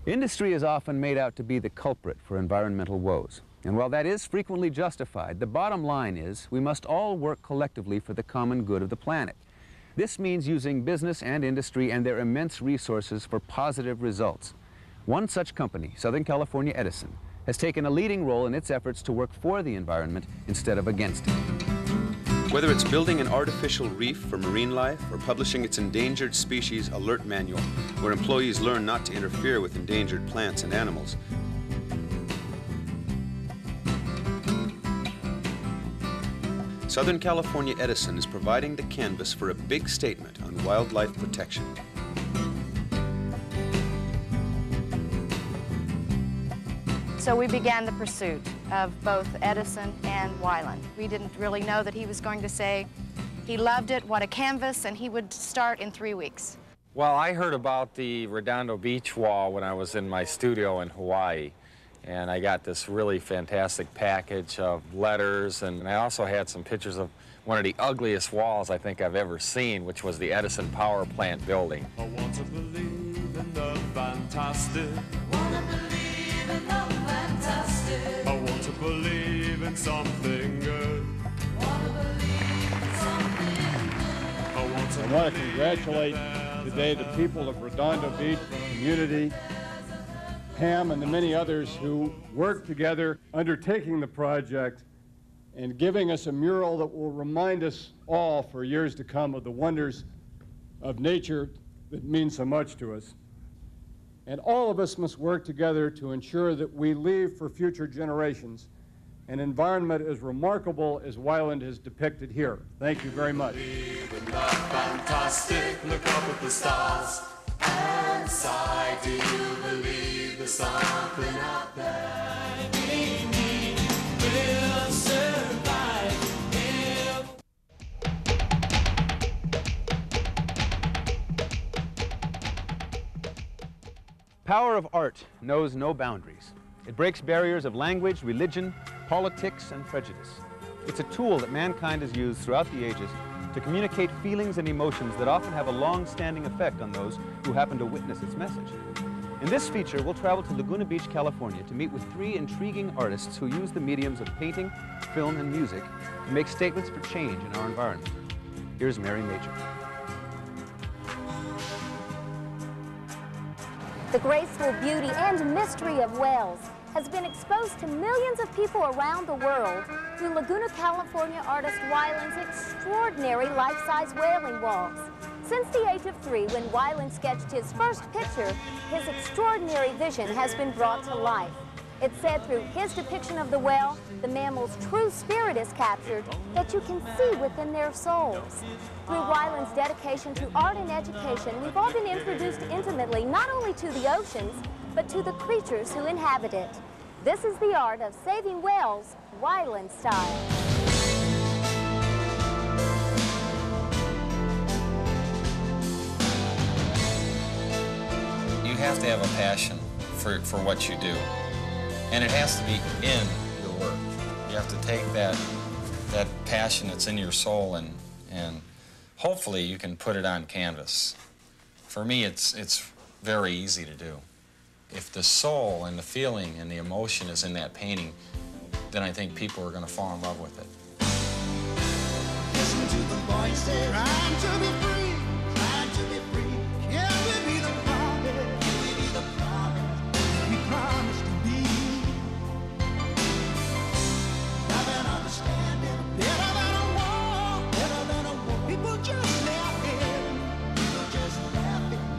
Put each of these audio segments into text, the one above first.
Industry is often made out to be the culprit for environmental woes. And while that is frequently justified, the bottom line is we must all work collectively for the common good of the planet. This means using business and industry and their immense resources for positive results. One such company, Southern California Edison, has taken a leading role in its efforts to work for the environment instead of against it. Whether it's building an artificial reef for marine life or publishing its endangered species alert manual, where employees learn not to interfere with endangered plants and animals, Southern California Edison is providing the canvas for a big statement on wildlife protection. So we began the pursuit of both Edison and Weiland. We didn't really know that he was going to say he loved it, what a canvas, and he would start in 3 weeks. Well, I heard about the Redondo Beach wall when I was in my studio in Hawaii. And I got this really fantastic package of letters, and I also had some pictures of one of the ugliest walls I think I've ever seen, which was the Edison Power Plant building. I want to believe in the fantastic. Want to believe in the fantastic. I want to believe in something good. Want to believe in something good. I want to congratulate today the people of Redondo Beach, the community, Pam and the many others who worked together undertaking the project and giving us a mural that will remind us all for years to come of the wonders of nature that means so much to us. And all of us must work together to ensure that we leave for future generations an environment as remarkable as Weiland has depicted here. Thank you very much. believe in the fantastic. Look up at the stars and sigh. Do you believe there's something out there? We will survive if... Power of art knows no boundaries. It breaks barriers of language, religion, politics, and prejudice. It's a tool that mankind has used throughout the ages to communicate feelings and emotions that often have a long-standing effect on those who happen to witness its message. In this feature, we'll travel to Laguna Beach, California to meet with 3 intriguing artists who use the mediums of painting, film, and music to make statements for change in our environment. Here's Mary Major. The graceful beauty and mystery of whales has been exposed to millions of people around the world through Laguna, California artist Weiland's extraordinary life-size whaling walls. Since the age of 3, when Weiland sketched his first picture, his extraordinary vision has been brought to life. It's said through his depiction of the whale, the mammal's true spirit is captured that you can see within their souls. Through Weiland's dedication to art and education, we've all been introduced intimately not only to the oceans, but to the creatures who inhabit it. This is the art of saving whales, Weiland style. You have to have a passion for what you do. And it has to be in your work. You have to take that passion that's in your soul and hopefully you can put it on canvas. For me, it's very easy to do. If the soul and the feeling and the emotion is in that painting, then I think people are going to fall in love with it. Listen to the voices, trying to be free, trying to be free. Can we be the promise? Can we be the promise we promised to be? Love and understanding, better than a war, better than a war. People just laughing,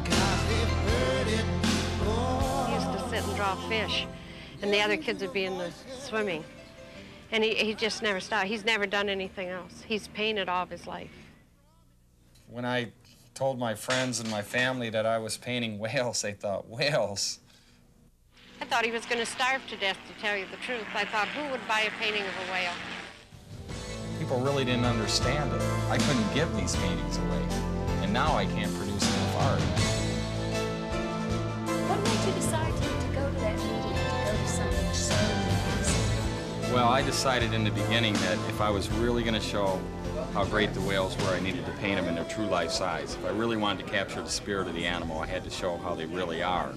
cause they've heard it before. He used to sit and draw fish, and the other kids would be in the swimming. And he just never stopped. He's never done anything else. He's painted all of his life. When I told my friends and my family that I was painting whales, they thought, whales? I thought he was going to starve to death, to tell you the truth. I thought, who would buy a painting of a whale? People really didn't understand it. I couldn't give these paintings away. And now I can't produce enough art. What made you decide to go to that meeting, to go to something so impressive? Well, I decided in the beginning that if I was really going to show how great the whales were, I needed to paint them in their true life size. If I really wanted to capture the spirit of the animal, I had to show how they really are.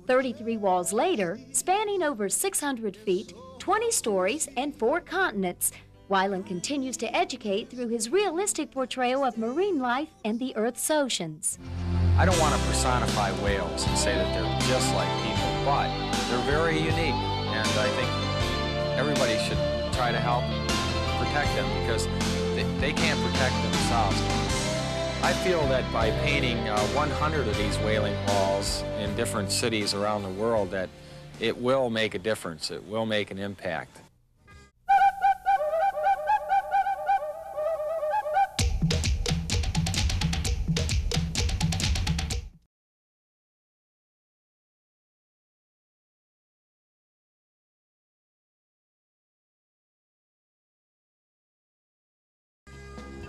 33 walls later, spanning over 600 feet, 20 stories, and 4 continents, Weiland continues to educate through his realistic portrayal of marine life and the Earth's oceans. I don't want to personify whales and say that they're just like people, but they're very unique, and I think everybody should try to help protect them because they can't protect themselves. I feel that by painting 100 of these whaling walls in different cities around the world that it will make a difference, it will make an impact.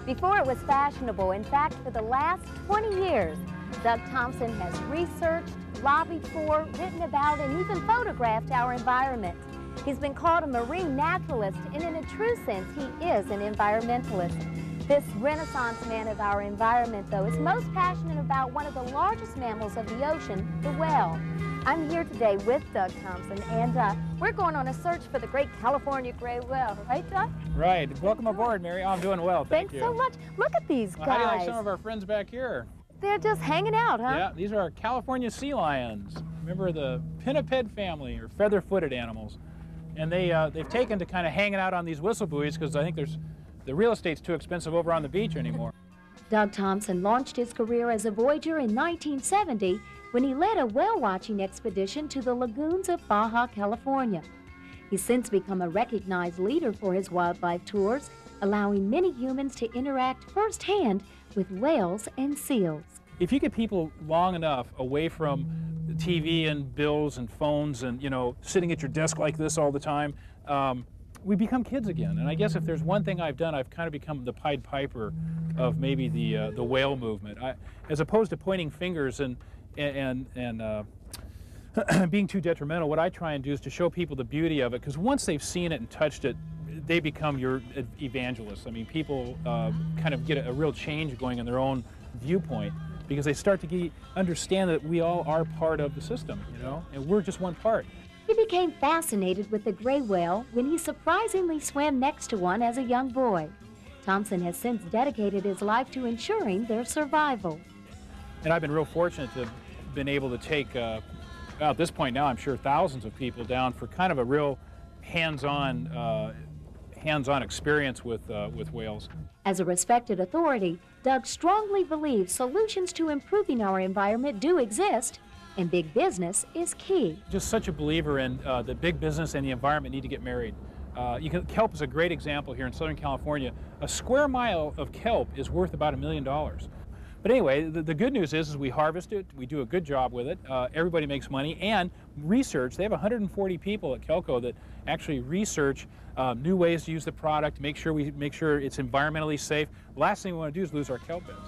Before it was fashionable, in fact, for the last 20 years, Doug Thompson has researched, lobbied for, written about, and even photographed our environment. He's been called a marine naturalist, and in a true sense, he is an environmentalist. This Renaissance man of our environment, though, is most passionate about one of the largest mammals of the ocean, the whale. I'm here today with Doug Thompson, and we're going on a search for the great California gray whale, right, Doug? Right. Welcome aboard, Mary. I'm doing well, thank you. Thanks so much. Look at these guys. How do you like some of our friends back here? They're just hanging out, huh? Yeah, these are our California sea lions. Remember the pinniped family, or feather-footed animals. And they've taken to kind of hanging out on these whistle buoys because I think the real estate's too expensive over on the beach anymore. Doug Thompson launched his career as a voyager in 1970 when he led a whale-watching expedition to the lagoons of Baja California. He's since become a recognized leader for his wildlife tours, allowing many humans to interact firsthand with whales and seals. If you get people long enough away from the TV and bills and phones and, you know, sitting at your desk like this all the time, we become kids again. And I guess if there's one thing I've done, I've kind of become the Pied Piper of maybe the whale movement. As opposed to pointing fingers and being too detrimental, what I try and do is to show people the beauty of it, because once they've seen it and touched it, they become your evangelists. I mean, people kind of get a real change going in their own viewpoint because they start to understand that we all are part of the system, you know, and we're just one part. He became fascinated with the gray whale when he surprisingly swam next to one as a young boy. Thompson has since dedicated his life to ensuring their survival. And I've been real fortunate to have been able to take, well, at this point now, I'm sure thousands of people down for kind of a real hands-on experience with whales. As a respected authority, Doug strongly believes solutions to improving our environment do exist, and big business is key. Just such a believer in that big business and the environment need to get married. Kelp is a great example here in Southern California. A square mile of kelp is worth about $1 million. But anyway, the good news is we harvest it, we do a good job with it, everybody makes money, and research. They have 140 people at Kelco that actually research new ways to use the product, make sure it's environmentally safe. Last thing we want to do is lose our kelp beds.